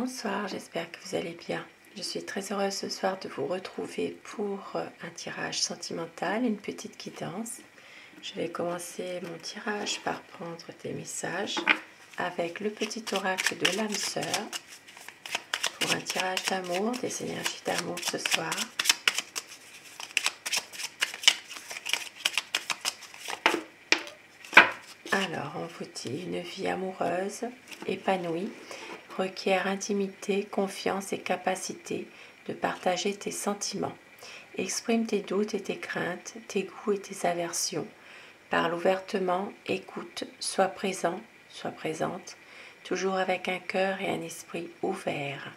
Bonsoir, j'espère que vous allez bien. Je suis très heureuse ce soir de vous retrouver pour un tirage sentimental, une petite guidance. Je vais commencer mon tirage par prendre des messages avec le petit oracle de l'âme sœur pour un tirage d'amour, des énergies d'amour ce soir. Alors, on vous dit une vie amoureuse, épanouie, requiert intimité, confiance et capacité de partager tes sentiments. Exprime tes doutes et tes craintes, tes goûts et tes aversions. Parle ouvertement, écoute, sois présent, sois présente, toujours avec un cœur et un esprit ouverts.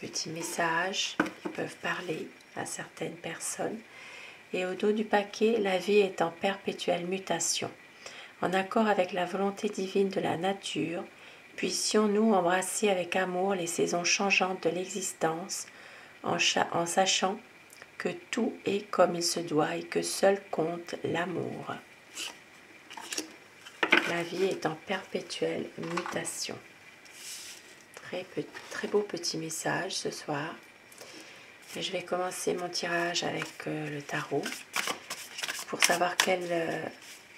Petits messages qui peuvent parler à certaines personnes. Et au dos du paquet, la vie est en perpétuelle mutation. En accord avec la volonté divine de la nature, puissions-nous embrasser avec amour les saisons changeantes de l'existence, en sachant que tout est comme il se doit et que seul compte l'amour. La vie est en perpétuelle mutation. Très beau petit message ce soir. Et je vais commencer mon tirage avec le tarot pour savoir quelles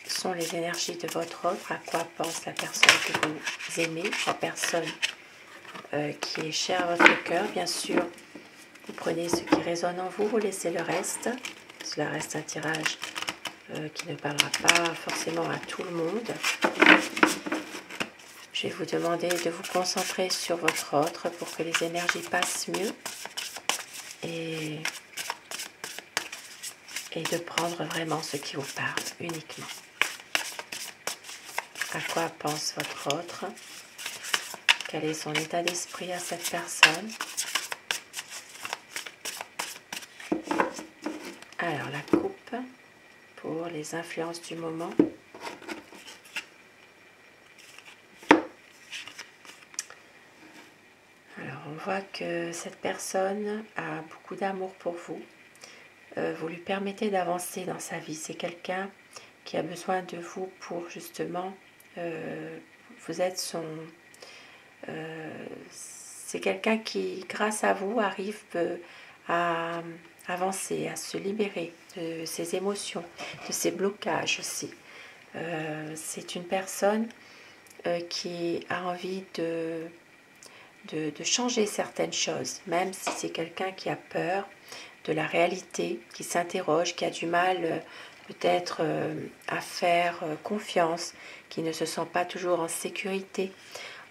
sont les énergies de votre offre, à quoi pense la personne que vous aimez, la personne qui est chère à votre cœur. Bien sûr, vous prenez ce qui résonne en vous, vous laissez le reste. Cela reste un tirage qui ne parlera pas forcément à tout le monde. Je vais vous demander de vous concentrer sur votre autre pour que les énergies passent mieux et de prendre vraiment ce qui vous parle uniquement. À quoi pense votre autre? Quel est son état d'esprit à cette personne? Alors, la coupe pour les influences du moment. Alors, on voit que cette personne a beaucoup d'amour pour vous. Vous lui permettez d'avancer dans sa vie. C'est quelqu'un qui a besoin de vous pour justement... vous êtes son... c'est quelqu'un qui, grâce à vous, arrive à avancer, à se libérer de ses émotions, de ses blocages aussi. C'est une personne qui a envie de changer certaines choses, même si c'est quelqu'un qui a peur de la réalité, qui s'interroge, qui a du mal peut-être à faire confiance, qui ne se sent pas toujours en sécurité.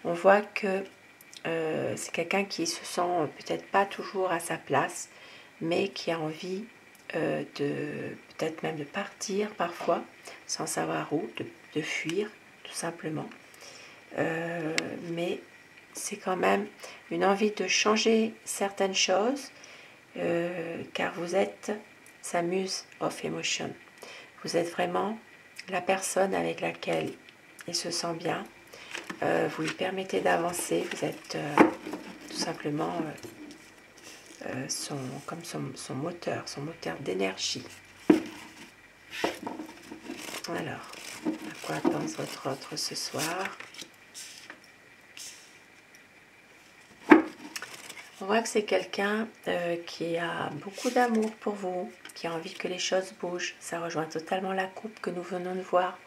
On voit que c'est quelqu'un qui se sent peut-être pas toujours à sa place, mais qui a envie peut-être même de partir parfois, sans savoir où, de fuir tout simplement. Mais c'est quand même une envie de changer certaines choses, car vous êtes sa muse of emotion. Vous êtes vraiment la personne avec laquelle il se sent bien. Vous lui permettez d'avancer. Vous êtes tout simplement son moteur d'énergie. Alors, à quoi pense votre autre ce soir? On voit que c'est quelqu'un qui a beaucoup d'amour pour vous, qui a envie que les choses bougent. Ça rejoint totalement la coupe que nous venons de voir.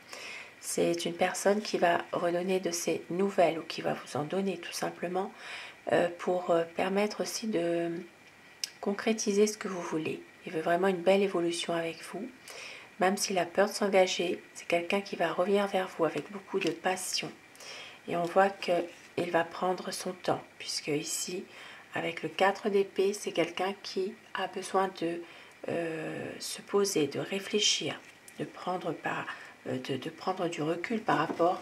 C'est une personne qui va redonner de ses nouvelles ou qui va vous en donner tout simplement pour permettre aussi de concrétiser ce que vous voulez. Il veut vraiment une belle évolution avec vous. Même s'il a peur de s'engager, c'est quelqu'un qui va revenir vers vous avec beaucoup de passion. Et on voit qu'il va prendre son temps, puisque ici, avec le 4 d'épée, c'est quelqu'un qui a besoin de se poser, de réfléchir, de prendre du recul par rapport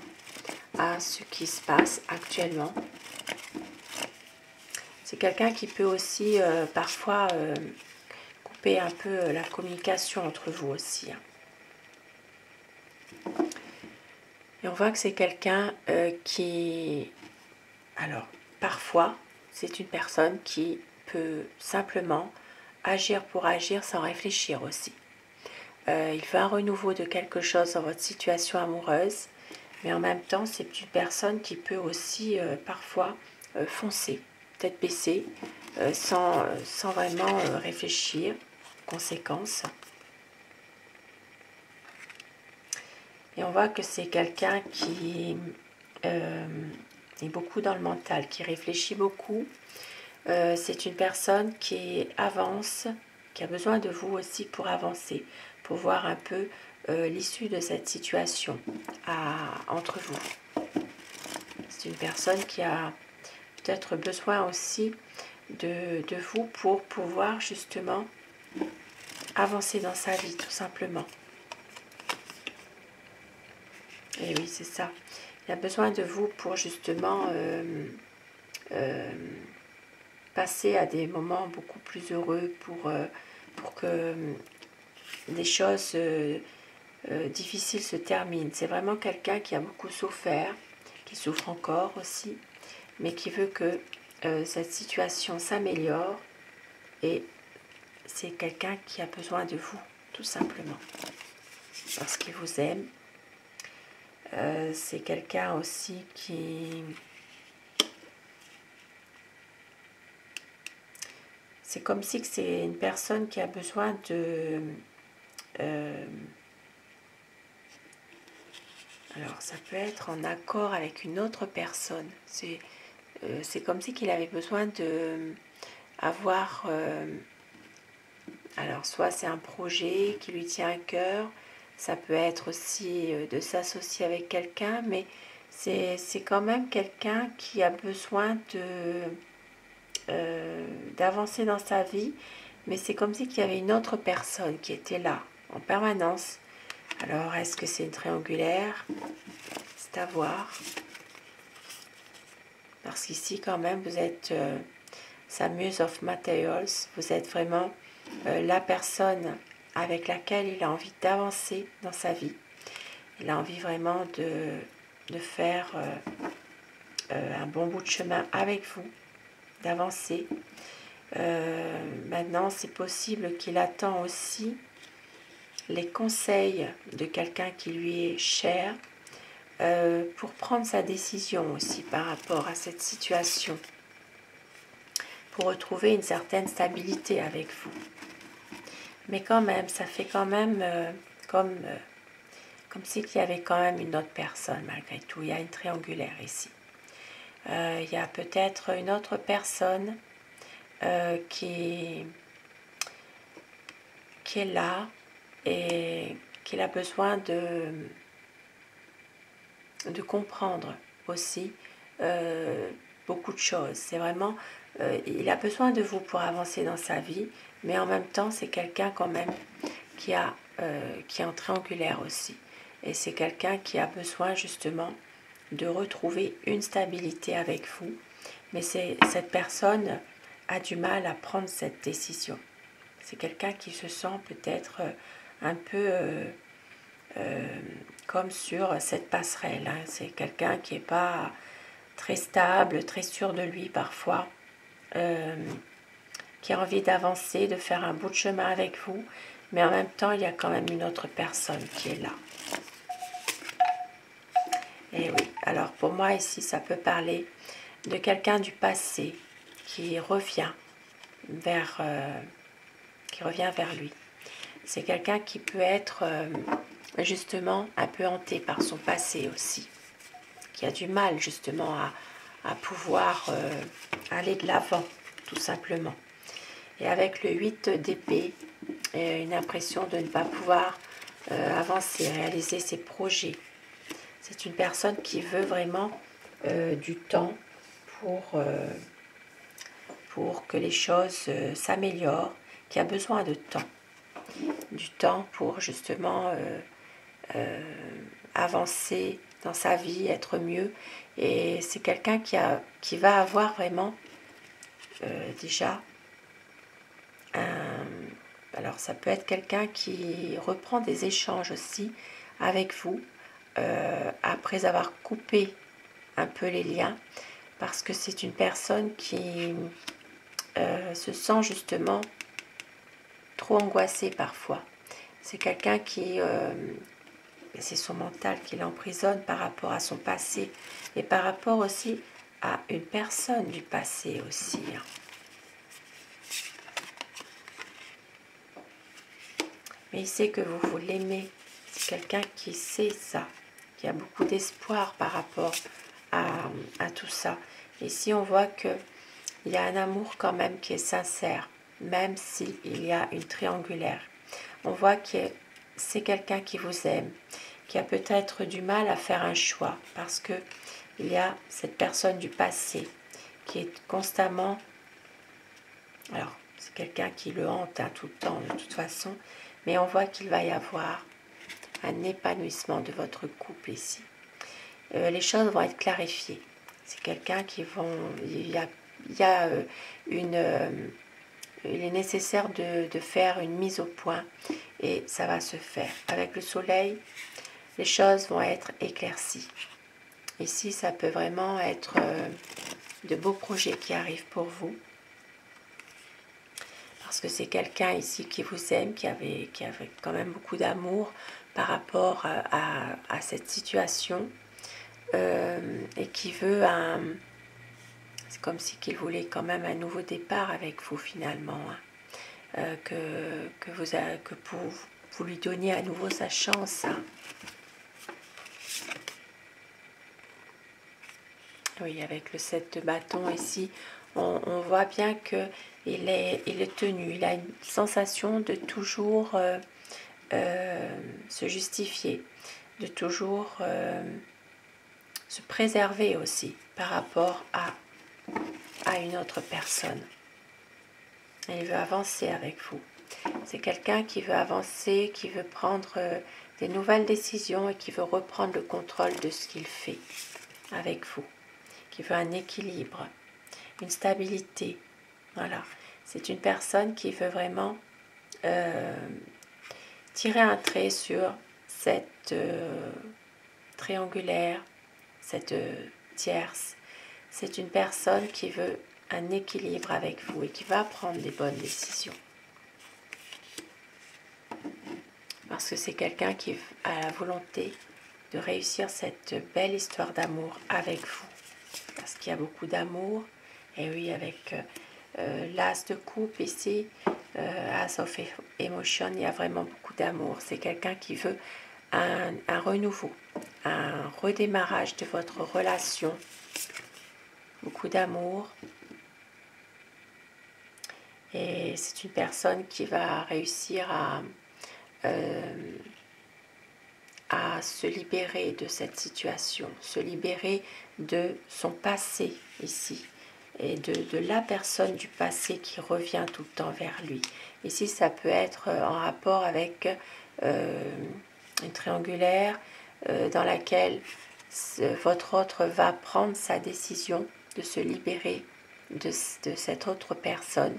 à ce qui se passe actuellement. C'est quelqu'un qui peut aussi parfois couper un peu la communication entre vous aussi. Et on voit que c'est quelqu'un qui... Alors, parfois, c'est une personne qui peut simplement agir pour agir sans réfléchir aussi. Il veut un renouveau de quelque chose dans votre situation amoureuse, Mais en même temps, c'est une personne qui peut aussi parfois foncer, tête baissée, sans vraiment réfléchir aux conséquences. Et on voit que c'est quelqu'un qui est beaucoup dans le mental, qui réfléchit beaucoup. C'est une personne qui avance, qui a besoin de vous aussi pour avancer, pour voir un peu l'issue de cette situation entre vous. C'est une personne qui a peut-être besoin aussi de vous pour pouvoir justement avancer dans sa vie, tout simplement. Et oui, c'est ça. Il a besoin de vous pour justement passer à des moments beaucoup plus heureux, pour que des choses difficiles se terminent. C'est vraiment quelqu'un qui a beaucoup souffert, qui souffre encore aussi, mais qui veut que cette situation s'améliore, et c'est quelqu'un qui a besoin de vous, tout simplement, parce qu'il vous aime. C'est quelqu'un aussi qui... C'est comme si c'est une personne qui a besoin de... alors, ça peut être en accord avec une autre personne. C'est comme si qu'il avait besoin de avoir... alors, soit c'est un projet qui lui tient à cœur, ça peut être aussi de s'associer avec quelqu'un, mais c'est quand même quelqu'un qui a besoin d'avancer dans sa vie, mais c'est comme si qu'il y avait une autre personne qui était là en permanence. Alors, est-ce que c'est une triangulaire? C'est à voir. Parce qu'ici, quand même, vous êtes sa muse of materials. Vous êtes vraiment la personne avec laquelle il a envie d'avancer dans sa vie. Il a envie vraiment de faire un bon bout de chemin avec vous, d'avancer. Maintenant, c'est possible qu'il attend aussi les conseils de quelqu'un qui lui est cher pour prendre sa décision aussi par rapport à cette situation, pour retrouver une certaine stabilité avec vous. Mais quand même, ça fait quand même comme s'il y avait quand même une autre personne malgré tout. Il y a une triangulaire ici. Il y a peut-être une autre personne qui est là et qu'il a besoin de comprendre aussi beaucoup de choses. C'est vraiment, il a besoin de vous pour avancer dans sa vie, mais en même temps, c'est quelqu'un quand même qui est en triangulaire aussi. Et c'est quelqu'un qui a besoin justement de retrouver une stabilité avec vous. Mais cette personne a du mal à prendre cette décision. C'est quelqu'un qui se sent peut-être un peu comme sur cette passerelle. Hein. C'est quelqu'un qui n'est pas très stable, très sûr de lui parfois, qui a envie d'avancer, de faire un bout de chemin avec vous, mais en même temps, il y a quand même une autre personne qui est là. Et oui, alors pour moi ici, ça peut parler de quelqu'un du passé qui revient vers lui. C'est quelqu'un qui peut être justement un peu hanté par son passé aussi, qui a du mal justement à pouvoir aller de l'avant, tout simplement. Et avec le 8 d'épée, une impression de ne pas pouvoir avancer, réaliser ses projets. C'est une personne qui veut vraiment du temps pour que les choses s'améliorent, qui a besoin de temps. Du temps pour justement avancer dans sa vie, être mieux. Et c'est quelqu'un qui va avoir vraiment déjà alors ça peut être quelqu'un qui reprend des échanges aussi avec vous après avoir coupé un peu les liens, parce que c'est une personne qui se sent justement trop angoissée parfois. C'est quelqu'un qui c'est son mental qui l'emprisonne par rapport à son passé et par rapport aussi à une personne du passé aussi. Mais il sait que vous l'aimez. C'est quelqu'un qui sait ça, qui a beaucoup d'espoir par rapport à tout ça. Ici, on voit qu'il y a un amour quand même qui est sincère, même s'il y a une triangulaire. On voit que c'est quelqu'un qui vous aime, qui a peut-être du mal à faire un choix, parce que il y a cette personne du passé qui est constamment... Alors, c'est quelqu'un qui le hante tout le temps, de toute façon, mais on voit qu'il va y avoir un épanouissement de votre couple ici. Les choses vont être clarifiées. C'est quelqu'un qui vont... Il est nécessaire de faire une mise au point et ça va se faire. Avec le soleil, les choses vont être éclaircies. Ici, ça peut vraiment être de beaux projets qui arrivent pour vous. Parce que c'est quelqu'un ici qui vous aime, qui avait quand même beaucoup d'amour par rapport à cette situation et qui veut un... C'est comme si qu'il voulait quand même un nouveau départ avec vous finalement. Que vous lui donniez à nouveau sa chance. Oui, avec le 7 de bâton ici, on voit bien qu'il est tenu. Il a une sensation de toujours se justifier, de toujours se préserver aussi par rapport à une autre personne. Et il veut avancer avec vous. C'est quelqu'un qui veut avancer, qui veut prendre des nouvelles décisions et qui veut reprendre le contrôle de ce qu'il fait avec vous. Qui veut un équilibre, une stabilité. Voilà. C'est une personne qui veut vraiment tirer un trait sur cette triangulaire, cette tierce. C'est une personne qui veut un équilibre avec vous et qui va prendre des bonnes décisions. Parce que c'est quelqu'un qui a la volonté de réussir cette belle histoire d'amour avec vous. Parce qu'il y a beaucoup d'amour. Et oui, avec l'as de coupe ici, As of Emotion, il y a vraiment beaucoup d'amour. C'est quelqu'un qui veut un renouveau, un redémarrage de votre relation. Beaucoup d'amour. Et c'est une personne qui va réussir à se libérer de cette situation, se libérer de son passé ici, et de la personne du passé qui revient tout le temps vers lui. Ici, ça peut être en rapport avec une triangulaire dans laquelle votre autre va prendre sa décision de se libérer de cette autre personne.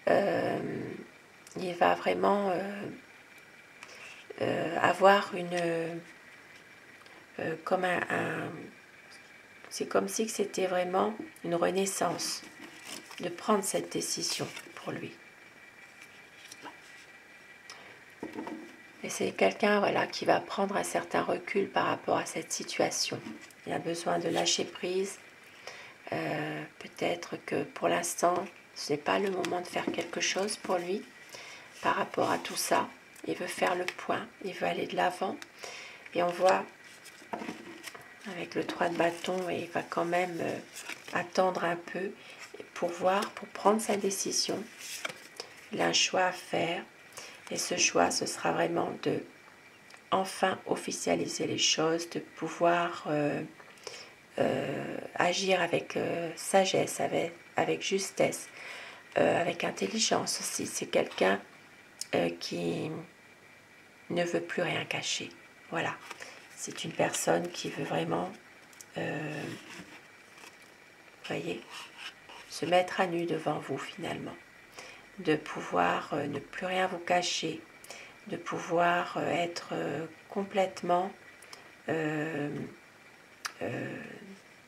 Il va vraiment avoir comme c'est comme si c'était vraiment une renaissance de prendre cette décision pour lui. Et c'est quelqu'un voilà, qui va prendre un certain recul par rapport à cette situation. Il a besoin de lâcher prise. Peut-être que pour l'instant, ce n'est pas le moment de faire quelque chose pour lui par rapport à tout ça. Il veut faire le point, il veut aller de l'avant. Et on voit avec le 3 de bâton, et il va quand même attendre un peu pour prendre sa décision. Il a un choix à faire. Et ce choix, ce sera vraiment de enfin officialiser les choses, de pouvoir agir avec sagesse, avec justesse, avec intelligence aussi. C'est quelqu'un qui ne veut plus rien cacher. Voilà. C'est une personne qui veut vraiment, voyez, se mettre à nu devant vous finalement. De pouvoir ne plus rien vous cacher, de pouvoir être complètement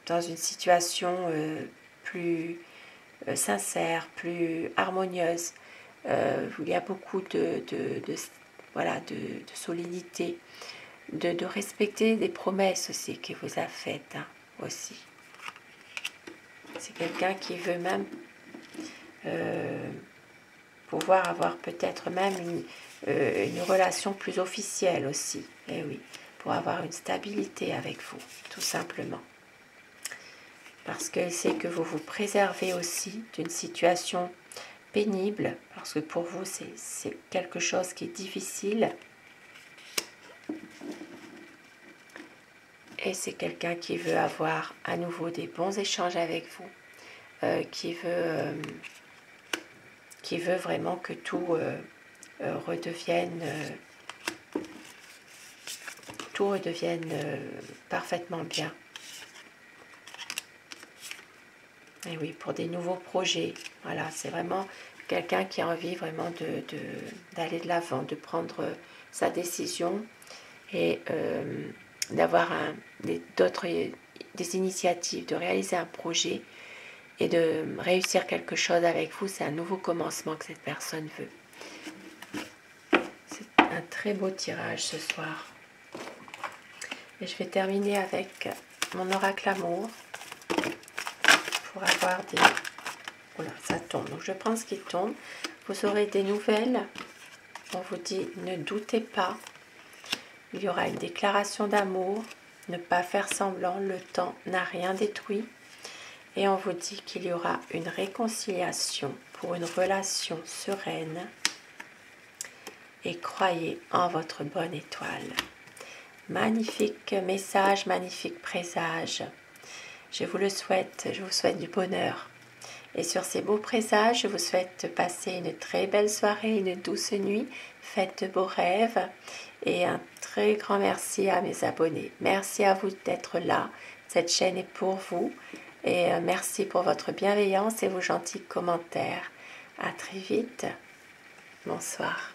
dans une situation plus sincère, plus harmonieuse, où il y a beaucoup de solidité, de respecter des promesses aussi qu'il vous a faites, hein, aussi. C'est quelqu'un qui veut même pouvoir avoir peut-être même une relation plus officielle aussi. Et oui, pour avoir une stabilité avec vous, tout simplement. Parce qu'il sait que vous vous préservez aussi d'une situation pénible, parce que pour vous, c'est quelque chose qui est difficile. Et c'est quelqu'un qui veut avoir à nouveau des bons échanges avec vous, qui veut vraiment que tout redevienne parfaitement bien. Et oui, pour des nouveaux projets. Voilà, c'est vraiment quelqu'un qui a envie vraiment d'aller de l'avant, de prendre sa décision et d'avoir des initiatives, de réaliser un projet et de réussir quelque chose avec vous. C'est un nouveau commencement que cette personne veut. C'est un très beau tirage ce soir. Et je vais terminer avec mon oracle amour pour avoir des... Voilà, ça tombe. Donc je prends ce qui tombe. Vous aurez des nouvelles. On vous dit, ne doutez pas. Il y aura une déclaration d'amour. Ne pas faire semblant. Le temps n'a rien détruit. Et on vous dit qu'il y aura une réconciliation pour une relation sereine. Et croyez en votre bonne étoile. Magnifique message, magnifique présage. Je vous le souhaite, je vous souhaite du bonheur. Et sur ces beaux présages, je vous souhaite passer une très belle soirée, une douce nuit. Faites de beaux rêves. Et un très grand merci à mes abonnés. Merci à vous d'être là. Cette chaîne est pour vous. Et merci pour votre bienveillance et vos gentils commentaires. À très vite. Bonsoir.